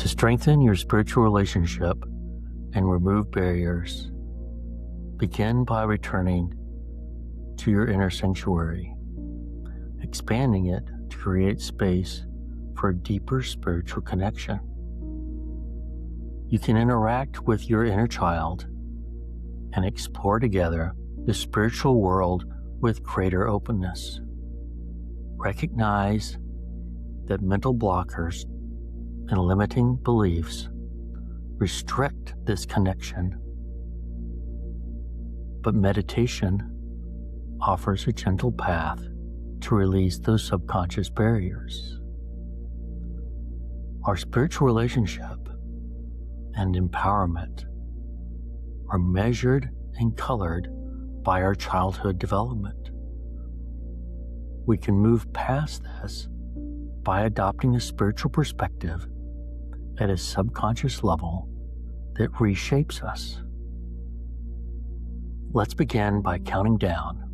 strengthen your spiritual relationship and remove barriers, begin by returning to your inner sanctuary, expanding it to create space for a deeper spiritual connection. You can interact with your inner child and explore together the spiritual world with greater openness. Recognize that mental blockers and limiting beliefs restrict this connection, but meditation offers a gentle path to release those subconscious barriers. Our spiritual relationship and empowerment are measured and colored by our childhood development. We can move past this by adopting a spiritual perspective at a subconscious level that reshapes us. Let's begin by counting down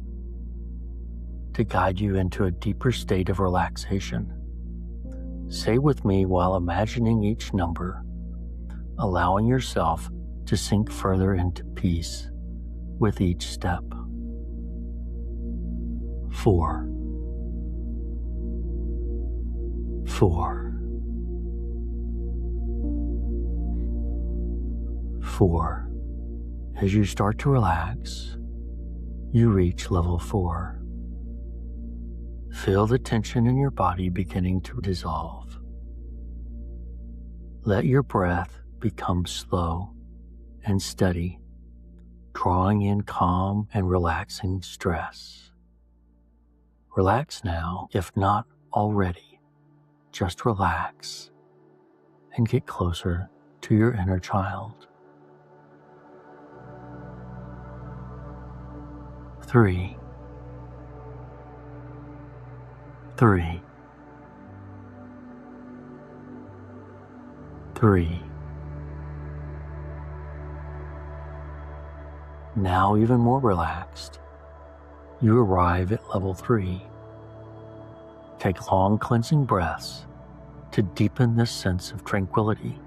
to guide you into a deeper state of relaxation. Say with me while imagining each number, allowing yourself to sink further into peace with each step. 4, 4, 4. As you start to relax, you reach level 4. Feel the tension in your body beginning to dissolve. Let your breath become slow and steady, drawing in calm and relaxing stress. Relax now, if not already. Just relax and get closer to your inner child. 3, 3, 3. Now even more relaxed, you arrive at level 3. Take long cleansing breaths to deepen this sense of tranquility.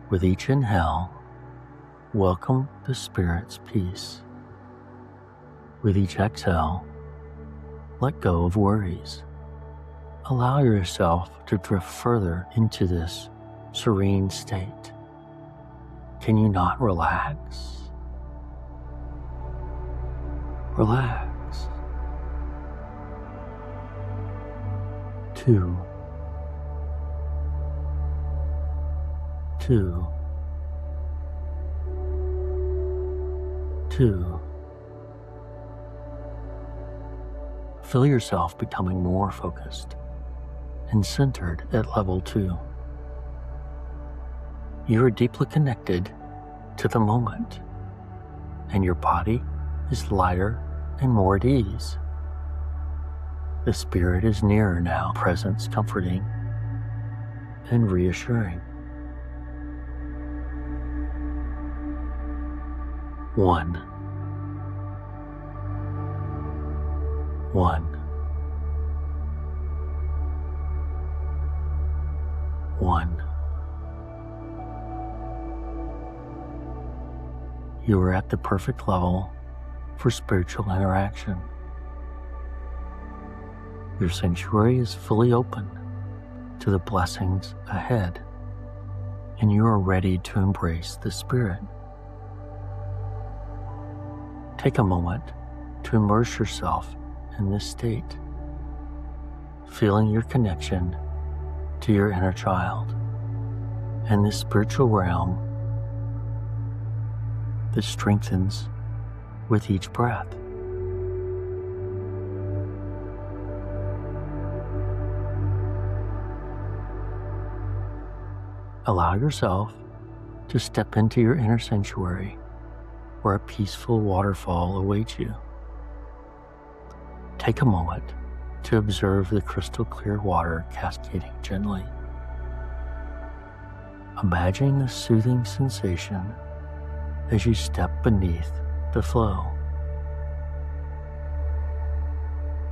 With each inhale, welcome the Spirit's peace. With each exhale, let go of worries. Allow yourself to drift further into this serene state. Can you not relax? Relax. 2, 2, 2. Feel yourself becoming more focused and centered at level 2. You are deeply connected to the moment, and your body is lighter and more at ease. The Spirit is nearer now, presence comforting and reassuring. 1, 1, 1. You are at the perfect level for spiritual interaction. Your sanctuary is fully open to the blessings ahead, and you are ready to embrace the Spirit. Take a moment to immerse yourself in this state, feeling your connection to your inner child and this spiritual realm that strengthens with each breath. Allow yourself to step into your inner sanctuary where a peaceful waterfall awaits you. Take a moment to observe the crystal clear water cascading gently. Imagine the soothing sensation as you step beneath the flow.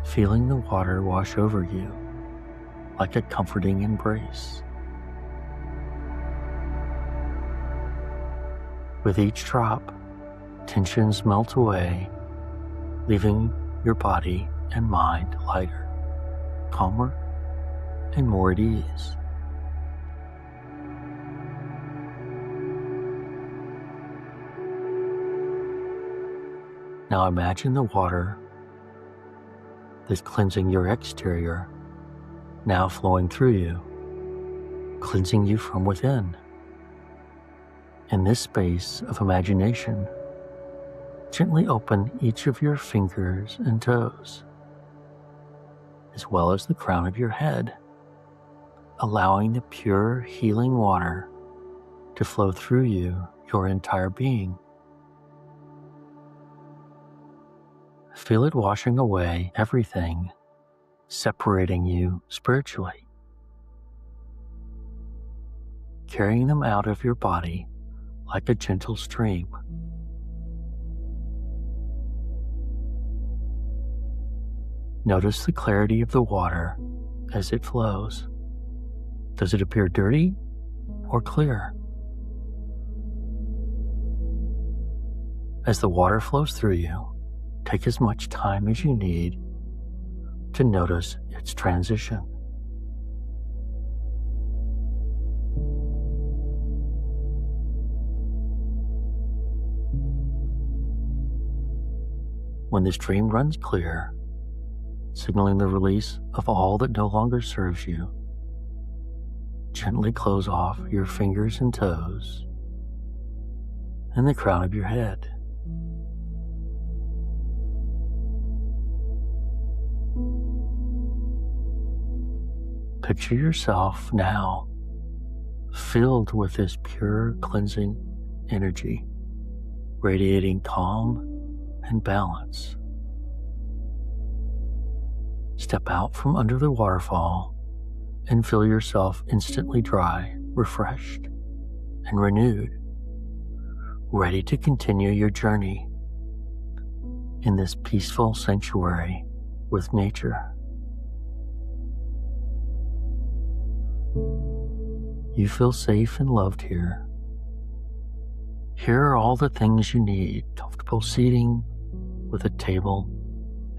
Feeling the water wash over you like a comforting embrace. With each drop, tensions melt away, leaving your body and mind lighter, calmer, and more at ease. Now imagine the water that's cleansing your exterior now flowing through you, cleansing you from within. In this space of imagination, gently open each of your fingers and toes, as well as the crown of your head, allowing the pure healing water to flow through you, your entire being. Feel it washing away everything, separating you spiritually, carrying them out of your body like a gentle stream. Notice the clarity of the water as it flows. Does it appear dirty or clear? As the water flows through you, take as much time as you need to notice its transition. When the stream runs clear, signaling the release of all that no longer serves you, gently close off your fingers and toes and the crown of your head. Picture yourself now filled with this pure cleansing energy, radiating calm and balance. Step out from under the waterfall and feel yourself instantly dry, refreshed, and renewed, ready to continue your journey in this peaceful sanctuary with nature. You feel safe and loved here. Here are all the things you need: comfortable seating with a table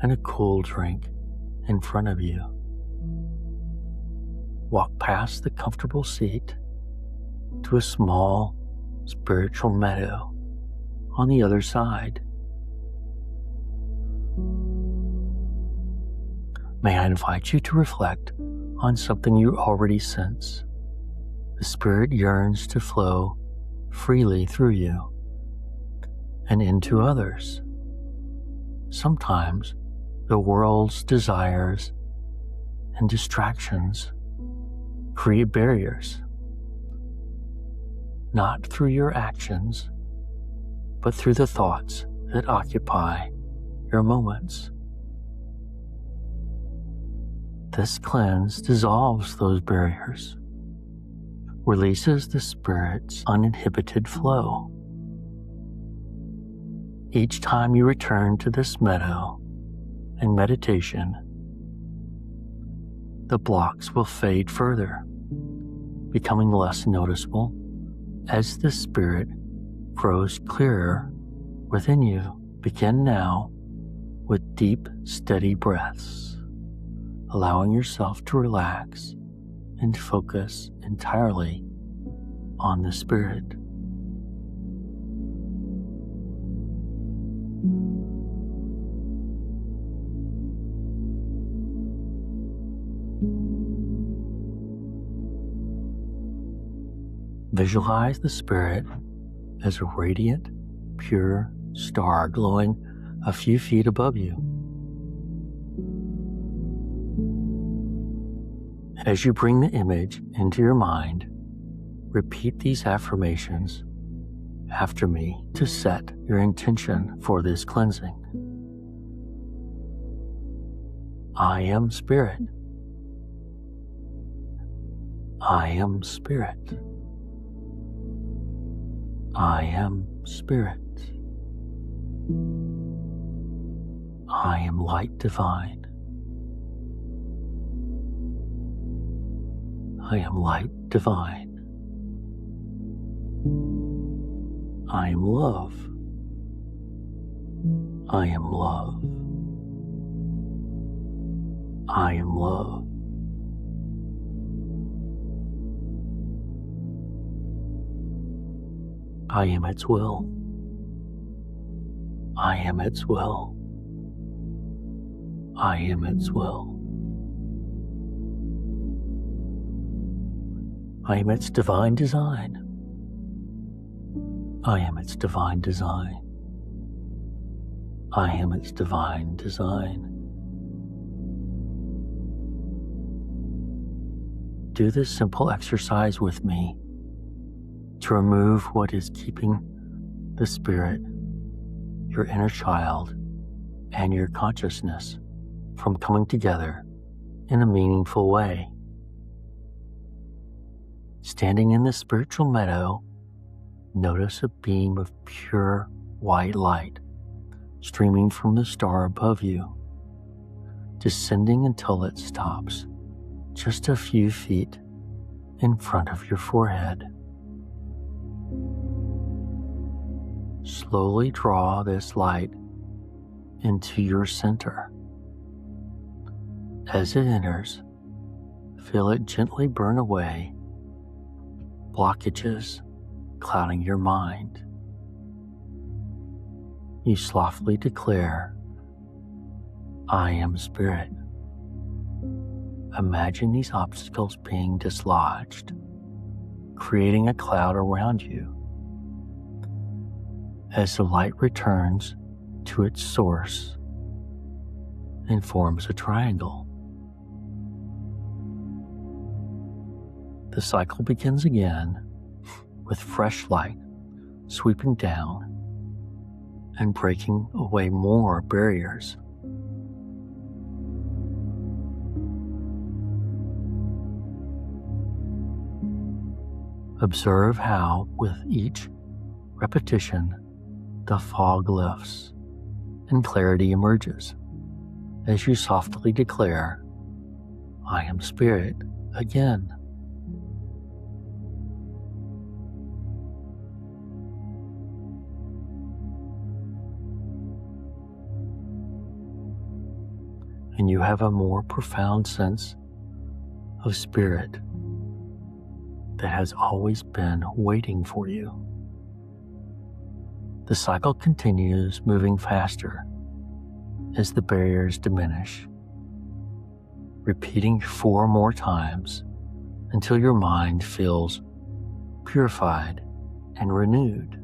and a cool drink in front of you. Walk past the comfortable seat to a small spiritual meadow on the other side. May I invite you to reflect on something you already sense. The Spirit yearns to flow freely through you and into others. Sometimes the world's desires and distractions create barriers, not through your actions, but through the thoughts that occupy your moments. This cleanse dissolves those barriers, releases the Spirit's uninhibited flow. Each time you return to this meadow in meditation, the blocks will fade further, becoming less noticeable as the Spirit grows clearer within you. Begin now with deep, steady breaths, allowing yourself to relax and focus entirely on the Spirit. Visualize the Spirit as a radiant, pure star glowing a few feet above you. As you bring the image into your mind, repeat these affirmations after me to set your intention for this cleansing. I am Spirit. I am Spirit. I am Spirit. I am light divine. I am light divine. I am love. I am love. I am love. I am its will. I am its will. I am its will. I am its divine design. I am its divine design. I am its divine design. Do this simple exercise with me to remove what is keeping the spirit, your inner child, and your consciousness from coming together in a meaningful way. Standing in the spiritual meadow, notice a beam of pure white light streaming from the star above you, descending until it stops just a few feet in front of your forehead. Slowly draw this light into your center. As it enters, feel it gently burn away blockages clouding your mind. You softly declare, I am spirit. Imagine these obstacles being dislodged, creating a cloud around you. As the light returns to its source and forms a triangle. The cycle begins again with fresh light sweeping down and breaking away more barriers. Observe how, with each repetition, the fog lifts and clarity emerges as you softly declare, I am spirit again. And you have a more profound sense of spirit that has always been waiting for you. The cycle continues, moving faster as the barriers diminish, repeating 4 more times until your mind feels purified and renewed.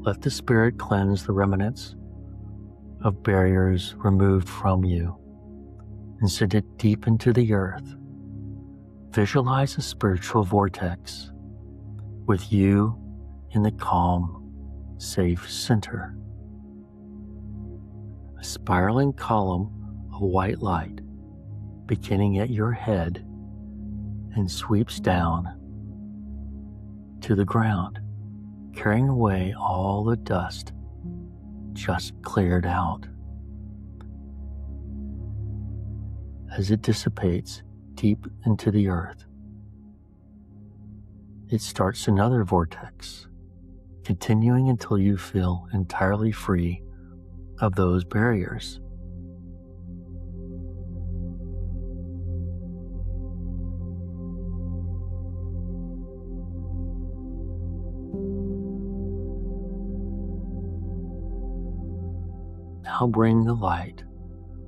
Let the spirit cleanse the remnants of barriers removed from you and send it deep into the earth. Visualize a spiritual vortex with you in the calm, safe center. A spiraling column of white light beginning at your head and sweeps down to the ground, carrying away all the dust just cleared out. As it dissipates deep into the earth, it starts another vortex, continuing until you feel entirely free of those barriers. Now bring the light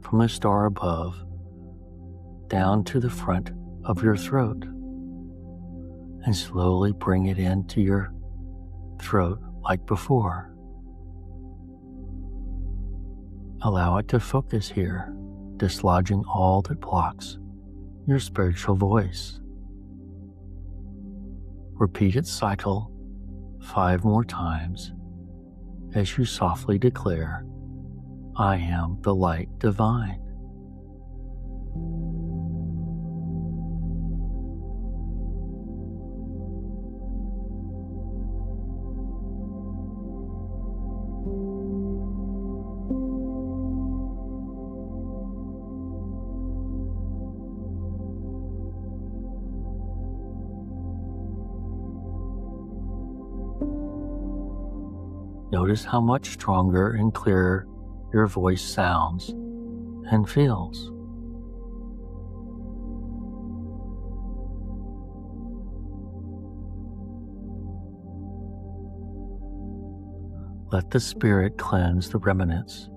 from the star above down to the front of your throat and slowly bring it into your throat like before. Allow it to focus here, dislodging all that blocks your spiritual voice. Repeat its cycle 5 more times as you softly declare, I am the light divine. Notice how much stronger and clearer your voice sounds and feels. Let the Spirit cleanse the remnants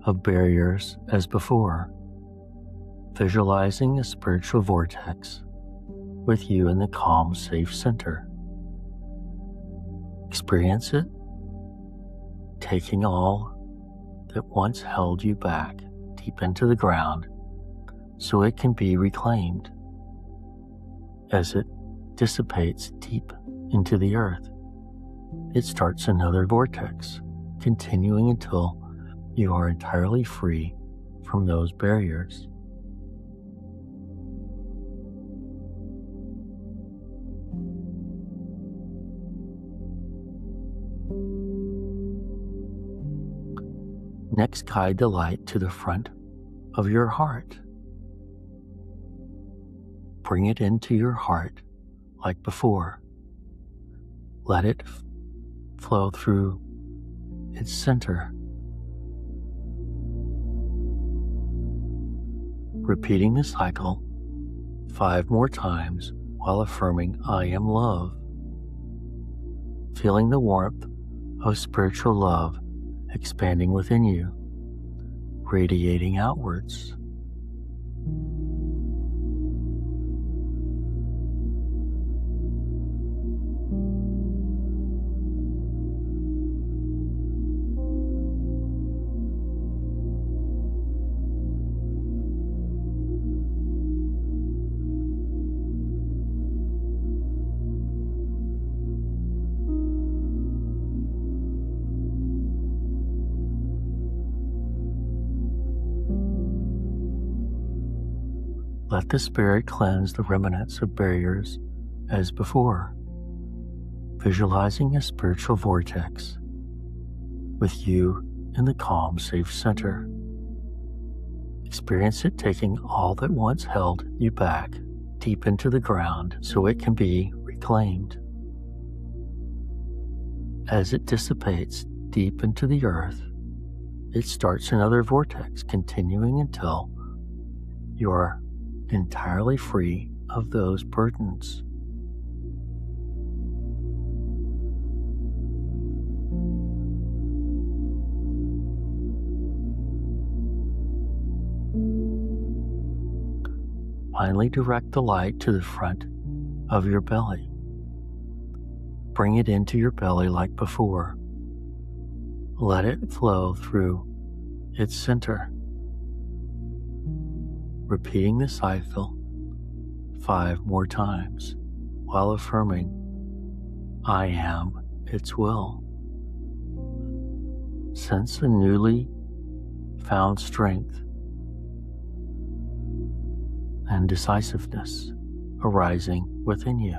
of barriers as before, visualizing a spiritual vortex with you in the calm, safe center. Experience it, taking all that once held you back deep into the ground so it can be reclaimed. As it dissipates deep into the earth, it starts another vortex, continuing until you are entirely free from those barriers. Next, guide the light to the front of your heart. Bring it into your heart like before. Let it flow through its center. Repeating the cycle 5 more times while affirming, "I am love." Feeling the warmth of spiritual love expanding within you, radiating outwards. Let the Spirit cleanse the remnants of barriers as before, visualizing a spiritual vortex with you in the calm, safe center. Experience it taking all that once held you back deep into the ground so it can be reclaimed. As it dissipates deep into the earth, it starts another vortex, continuing until you are entirely free of those burdens. Finally, direct the light to the front of your belly. Bring it into your belly like before. Let it flow through its center. Repeating the cycle 5 more times while affirming, "I am its will." Sense a newly found strength and decisiveness arising within you.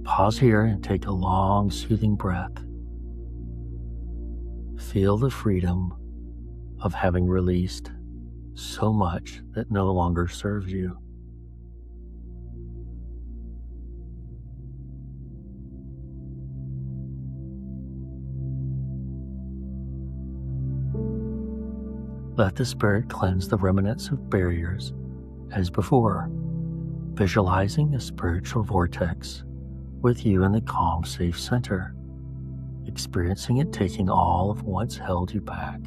Pause here and take a long, soothing breath. Feel the freedom of having released so much that no longer serves you. Let the Spirit cleanse the remnants of barriers as before, visualizing a spiritual vortex with you in the calm, safe center, experiencing it taking all of what's held you back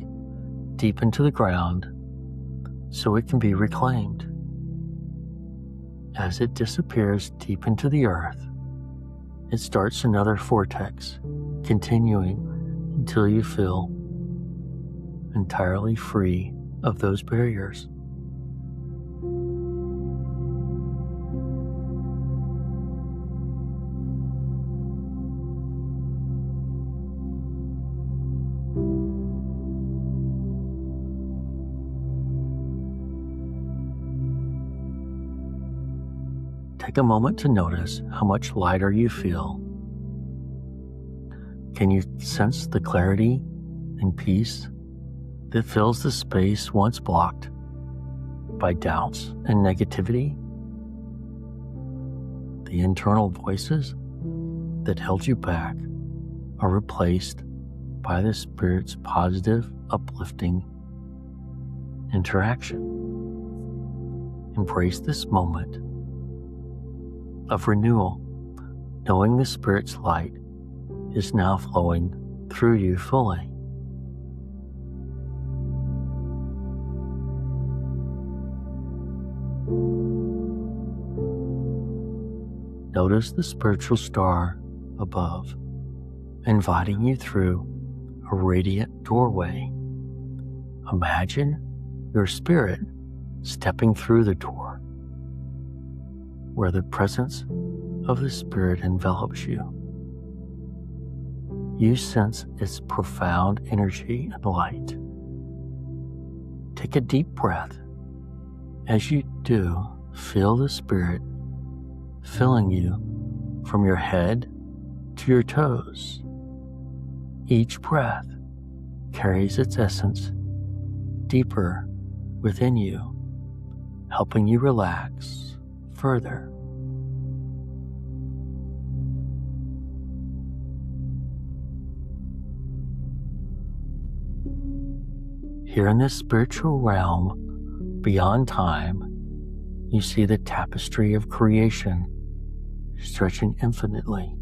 deep into the ground so it can be reclaimed. As it disappears deep into the earth, it starts another vortex, continuing until you feel entirely free of those barriers. Take a moment to notice how much lighter you feel. Can you sense the clarity and peace that fills the space once blocked by doubts and negativity? The internal voices that held you back are replaced by the Spirit's positive, uplifting interaction. Embrace this moment of renewal, knowing the Spirit's light is now flowing through you fully. Notice the spiritual star above, inviting you through a radiant doorway. Imagine your spirit stepping through the door, where the presence of the Spirit envelops you. You sense its profound energy and light. Take a deep breath. As you do, feel the Spirit filling you from your head to your toes. Each breath carries its essence deeper within you, helping you relax further. Here in this spiritual realm, beyond time, you see the tapestry of creation stretching infinitely.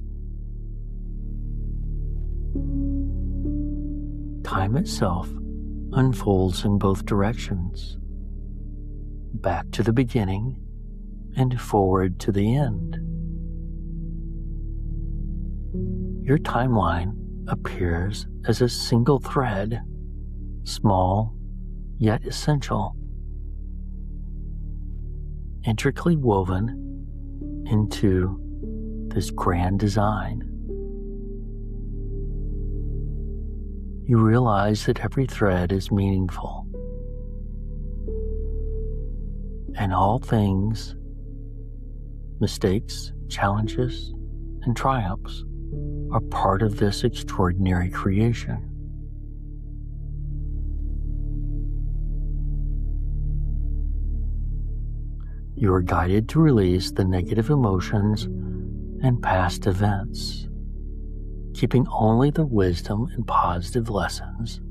Time itself unfolds in both directions, back to the beginning and forward to the end. Your timeline appears as a single thread, small yet essential, intricately woven into this grand design. You realize that every thread is meaningful, and all things, mistakes, challenges, and triumphs are part of this extraordinary creation. You are guided to release the negative emotions and past events, keeping only the wisdom and positive lessons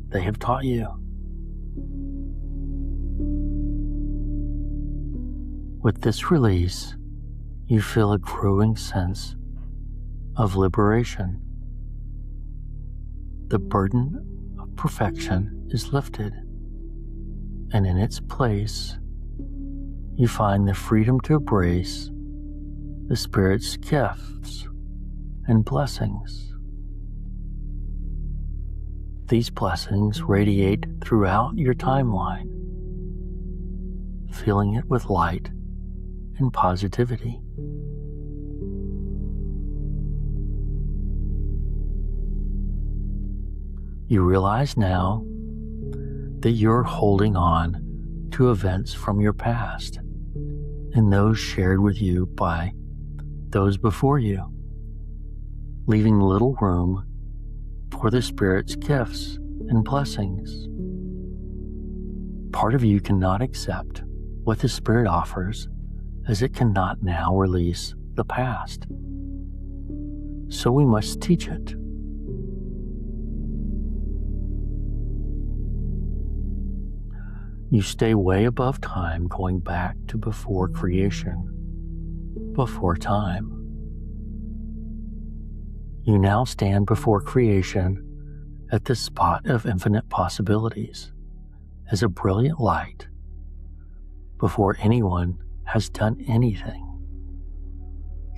they have taught you. With this release, you feel a growing sense of liberation. The burden of perfection is lifted, and in its place, you find the freedom to embrace the Spirit's gifts and blessings. These blessings radiate throughout your timeline, filling it with light and positivity. You realize now that you're holding on to events from your past and those shared with you by those before you, leaving little room for the Spirit's gifts and blessings. Part of you cannot accept what the Spirit offers, as it cannot now release the past. So we must teach it. You stay way above time, going back to before creation, before time. You now stand before creation at the spot of infinite possibilities, as a brilliant light, before anyone has done anything.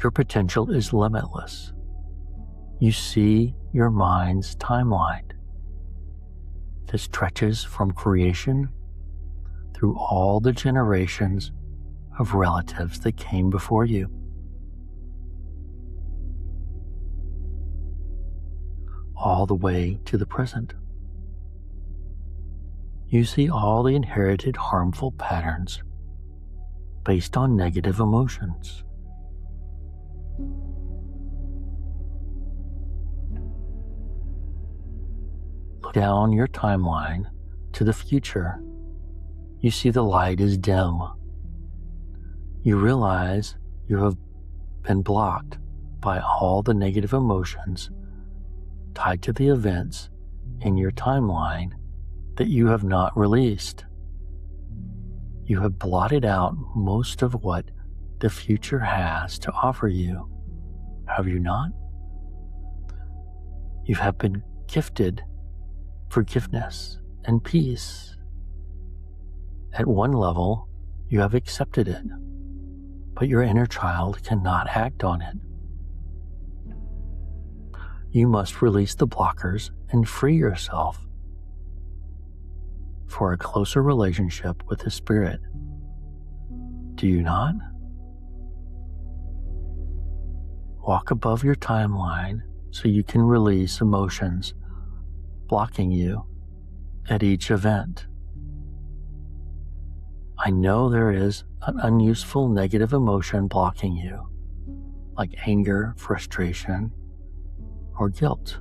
Your potential is limitless. You see your mind's timeline that stretches from creation through all the generations of relatives that came before you. All the way to the present. You see all the inherited harmful patterns based on negative emotions. Look down your timeline to the future. You see the light is dim. You realize you have been blocked by all the negative emotions tied to the events in your timeline that you have not released. You have blotted out most of what the future has to offer you, have you not? You have been gifted forgiveness and peace. At one level, you have accepted it, but your inner child cannot act on it. You must release the blockers and free yourself for a closer relationship with the Spirit. Do you not? Walk above your timeline so you can release emotions blocking you at each event. I know there is an unuseful negative emotion blocking you, like anger, frustration, or guilt.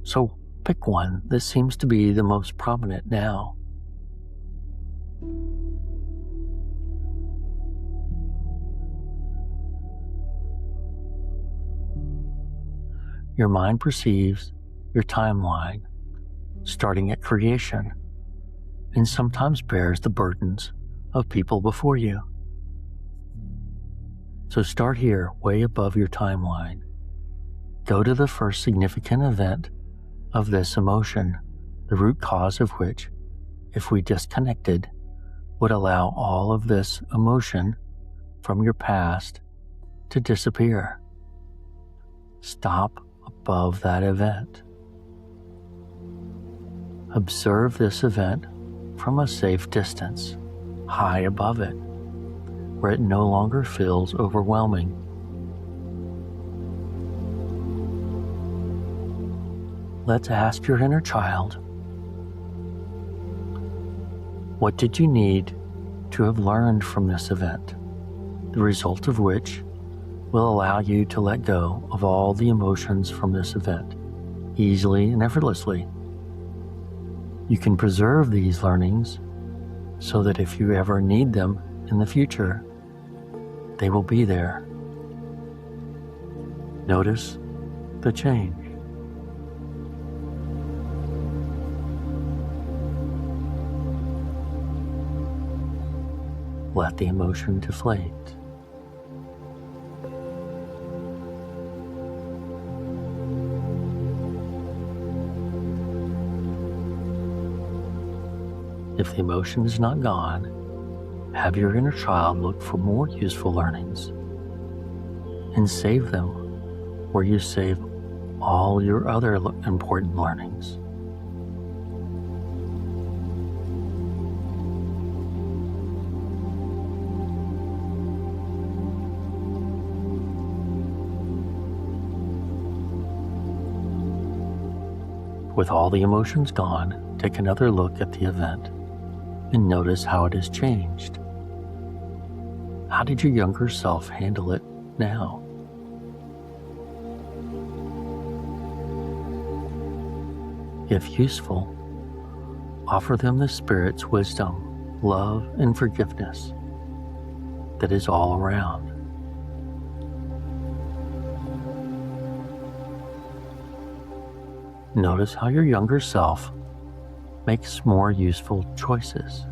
So pick one that seems to be the most prominent now. Your mind perceives your timeline starting at creation and sometimes bears the burdens of people before you. So start here, way above your timeline. Go to the first significant event of this emotion, the root cause of which, if we disconnected, would allow all of this emotion from your past to disappear. Stop above that event. Observe this event from a safe distance, high above it, where it no longer feels overwhelming. Let's ask your inner child, what did you need to have learned from this event, the result of which will allow you to let go of all the emotions from this event, easily and effortlessly. You can preserve these learnings so that if you ever need them in the future, they will be there. Notice the change. Let the emotion deflate. If the emotion is not gone, have your inner child look for more useful learnings and save them where you save all your other important learnings. With all the emotions gone, take another look at the event and notice how it has changed. How did your younger self handle it now? If useful, offer them the Spirit's wisdom, love, and forgiveness that is all around. Notice how your younger self makes more useful choices.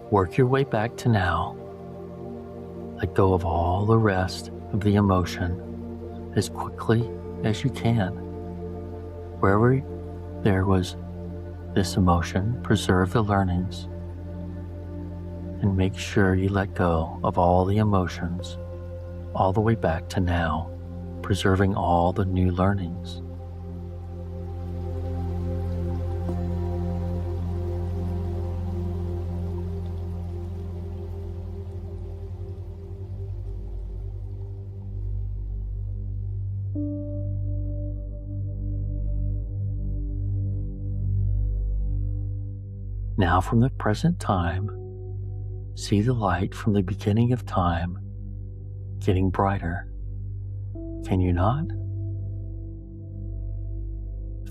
Work your way back to now. Let go of all the rest of the emotion as quickly as you can. Wherever there was this emotion, preserve the learnings and make sure you let go of all the emotions all the way back to now, preserving all the new learnings. Now from the present time, see the light from the beginning of time getting brighter. Can you not?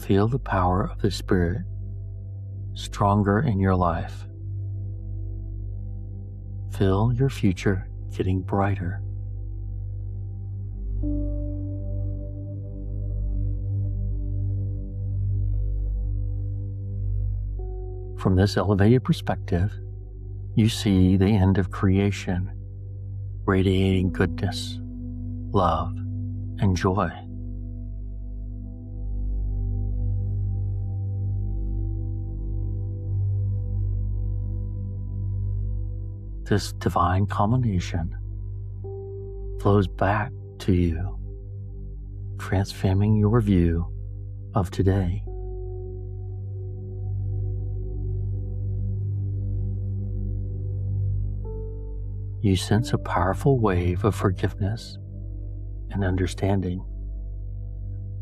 Feel the power of the Spirit stronger in your life. Feel your future getting brighter. From this elevated perspective, you see the end of creation, radiating goodness, love, and joy. This divine culmination flows back to you, transforming your view of today. You sense a powerful wave of forgiveness and understanding,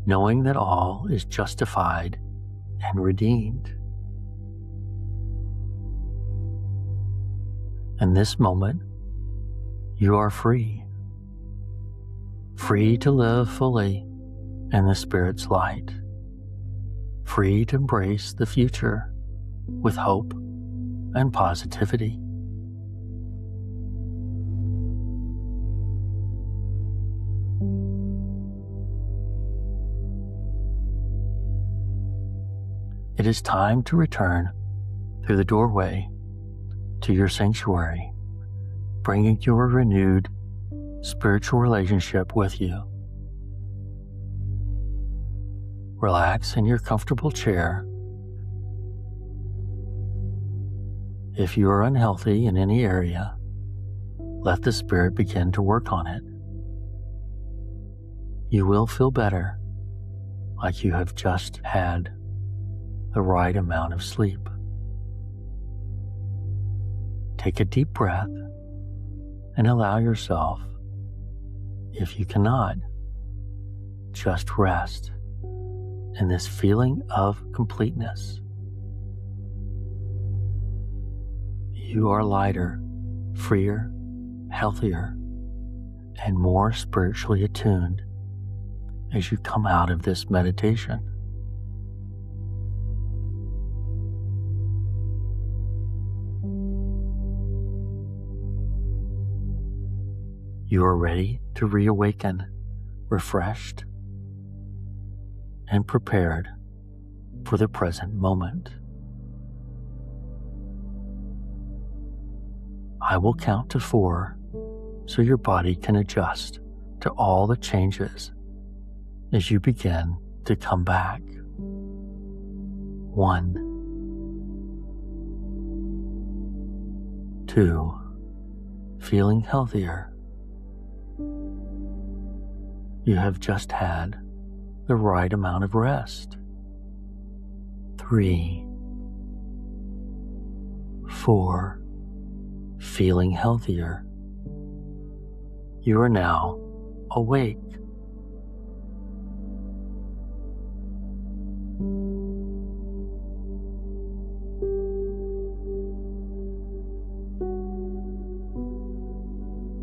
knowing that all is justified and redeemed. In this moment, you are free to live fully in the Spirit's light, free to embrace the future with hope and positivity. It is time to return through the doorway to your sanctuary, bringing your renewed spiritual relationship with you. Relax in your comfortable chair. If you are unhealthy in any area, let the Spirit begin to work on it. You will feel better, like you have just had the right amount of sleep. Take a deep breath and allow yourself, if you cannot, just rest in this feeling of completeness. You are lighter, freer, healthier, and more spiritually attuned as you come out of this meditation. You are ready to reawaken, refreshed, and prepared for the present moment. I will count to 4 so your body can adjust to all the changes as you begin to come back. 1, 2, feeling healthier. You have just had the right amount of rest. 3, 4, feeling healthier. You are now awake,